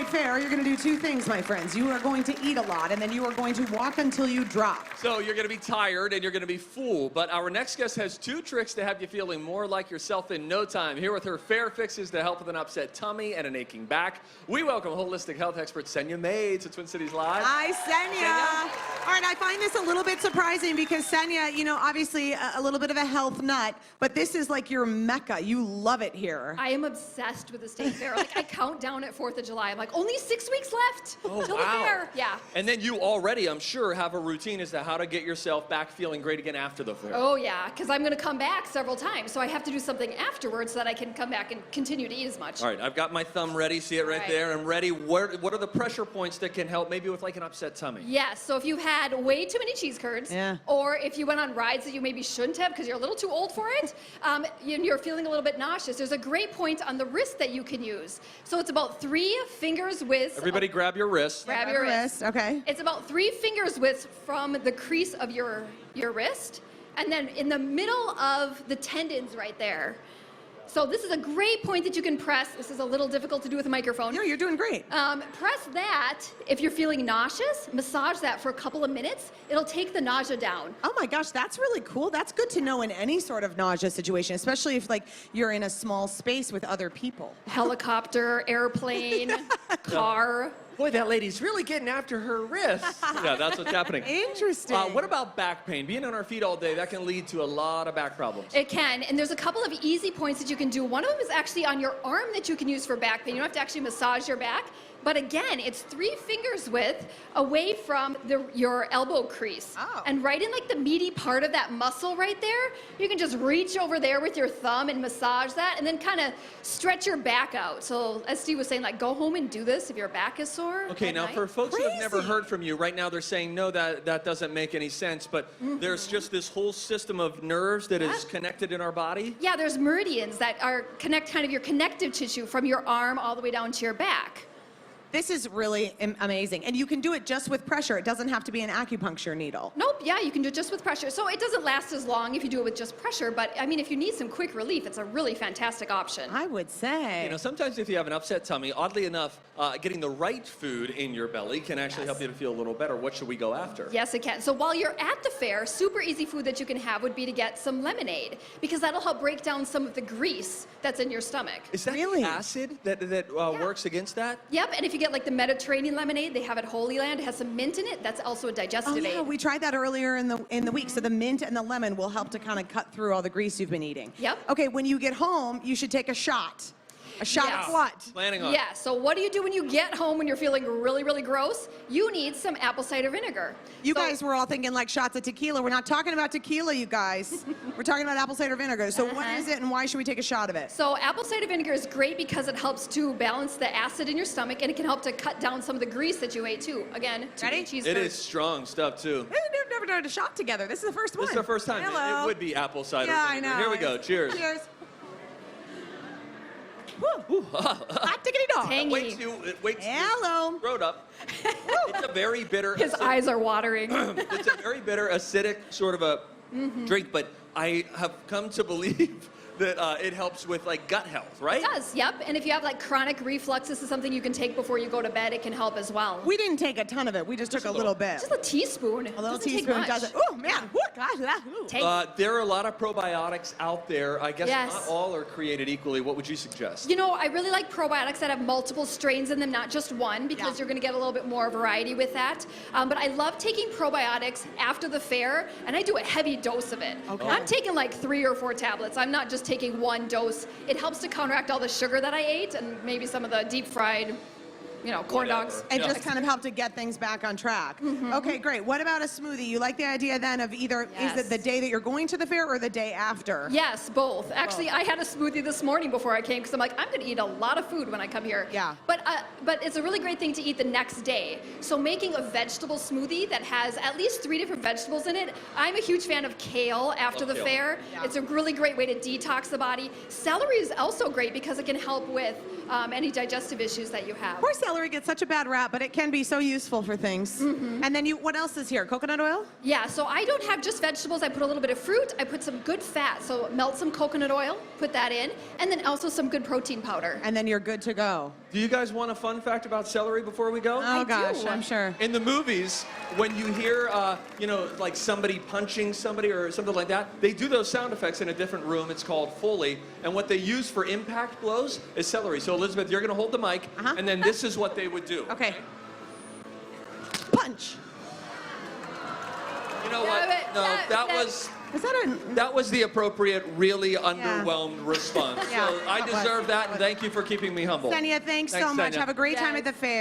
State Fair, you're going to do two things, my friends. You are going to eat a lot, and then you are going to walk until you drop. So you're going to be tired and you're going to be full. But our next guest has 2 tricks to have you feeling more like yourself in no time. Here with her fair fixes to help with an upset tummy and an aching back, we welcome holistic health expert Senya May to Twin Cities Live. Hi, Senya. All right, I find this a little bit surprising because Senya, you know, obviously a little bit of a health nut, but this is like your mecca. You love it here. I am obsessed with the State Fair. Like, I count down at 4th of July. I'm like, only 6 weeks left till the fair. Yeah. And then you already, I'm sure, have a routine as to how to get yourself back feeling great again after the fair. Oh, yeah, because I'm going to come back several times, so I have to do something afterwards so that I can come back and continue to eat as much. All right, I've got my thumb ready. See it right there. I'm ready. What are the pressure points that can help maybe with like an upset tummy? Yes, so if you've had way too many cheese curds, or if you went on rides that you maybe shouldn't have because you're a little too old for it, and you're feeling a little bit nauseous, there's a great point on the wrist that you can use. So it's about 3 fingers width. Everybody grab your wrist. Grab your wrist. Okay. It's about 3 fingers width from the crease of your wrist, and then in the middle of the tendons right there. So this is a great point that you can press. This is a little difficult to do with a microphone. No, you're doing great. Press that. If you're feeling nauseous, massage that for a couple of minutes. It'll take the nausea down. Oh my gosh, that's really cool. That's good to know in any sort of nausea situation, especially if like you're in a small space with other people. Helicopter, airplane, car. Boy, that lady's really getting after her wrist. Yeah, that's what's happening. Interesting. What about back pain? Being on our feet all day, that can lead to a lot of back problems. It can, and there's a couple of easy points that you can do. One of them is actually on your arm that you can use for back pain. You don't have to actually massage your back. But again, it's 3 fingers width away from your elbow crease. Oh. And right in like the meaty part of that muscle right there, you can just reach over there with your thumb and massage that and then kind of stretch your back out. So as Steve was saying, like go home and do this if your back is sore. Okay, now for folks who have never heard from you, right now they're saying, no, that doesn't make any sense, but there's just this whole system of nerves that is connected in our body? Yeah, there's meridians that are connect kind of your connective tissue from your arm all the way down to your back. This is really amazing. And you can do it just with pressure. It doesn't have to be an acupuncture needle. Nope, yeah, you can do it just with pressure. So it doesn't last as long if you do it with just pressure, but I mean, if you need some quick relief, it's a really fantastic option. I would say. You know, sometimes if you have an upset tummy, oddly enough, getting the right food in your belly can actually help you to feel a little better. What should we go after? Yes, it can. So while you're at the fair, super easy food that you can have would be to get some lemonade, because that'll help break down some of the grease that's in your stomach. Is that the acid that works against that? Yep, and if you get like the Mediterranean lemonade, they have at Holy Land. It has some mint in it. That's also a digestive aid. Oh yeah, we tried that earlier in the week. So the mint and the lemon will help to kind of cut through all the grease you've been eating. Yep. Okay, when you get home, you should take a shot. A shot of what? Planning on. Yeah, so what do you do when you get home when you're feeling really, really gross? You need some apple cider vinegar. You guys were all thinking like shots of tequila. We're not talking about tequila, you guys. We're talking about apple cider vinegar. So what is it and why should we take a shot of it? So apple cider vinegar is great because it helps to balance the acid in your stomach and it can help to cut down some of the grease that you ate too. Again, cheese It is strong stuff too. We've never done a shot together. This is the first one. This is the first time. Hello. It would be apple cider Yeah, vinegar. I know. Here we go. Cheers. Cheers. Woo. Hot diggity dog. Tangy. It wakes Hello. your throat up. It's a very bitter. His eyes are watering. It's a very bitter, acidic sort of a drink, but I have come to believe that it helps with like gut health, right? It does, yep. And if you have like chronic reflux, this is something you can take before you go to bed. It can help as well. We didn't take a ton of it. We just took a little bit. Just a teaspoon. A little Doesn't take teaspoon much. does it. Oh man, what? Gosh, that. Ooh. There are a lot of probiotics out there. I guess Yes. not all are created equally. What would you suggest? You know, I really like probiotics that have multiple strains in them, not just one, because you're going to get a little bit more variety with that. But I love taking probiotics after the fair, and I do a heavy dose of it. Okay. I'm taking like 3 or 4 tablets. I'm not just taking one dose. It helps to counteract all the sugar that I ate and maybe some of the deep fried, corn dogs. And just kind of help to get things back on track. Okay, great. What about a smoothie? You like the idea then of either, is it the day that you're going to the fair or the day after? Yes, both. Actually, I had a smoothie this morning before I came because I'm like, I'm going to eat a lot of food when I come here. Yeah. But it's a really great thing to eat the next day. So making a vegetable smoothie that has at least 3 different vegetables in it. I'm a huge fan of kale after the fair. Yeah. It's a really great way to detox the body. Celery is also great because it can help with any digestive issues that you have. Poor celery gets such a bad rap, but it can be so useful for things. And then what else is here? Coconut oil? Yeah, so I don't have just vegetables. I put a little bit of fruit. I put some good fat. So melt some coconut oil, put that in, and then also some good protein powder. And then you're good to go. Do you guys want a fun fact about celery before we go? Oh gosh, do. I'm sure. In the movies, when you hear, like somebody punching somebody or something like that, they do those sound effects in a different room. It's called Foley. And what they use for impact blows is celery. So Elizabeth, you're going to hold the mic, and then this is what they would do. Okay. Punch. You know what? No, that was the appropriate, really underwhelmed response. Yeah, So I that was. deserve that, and thank you for keeping me humble. Senya, thanks so much. Senya. Have a great time Yes. at the fair.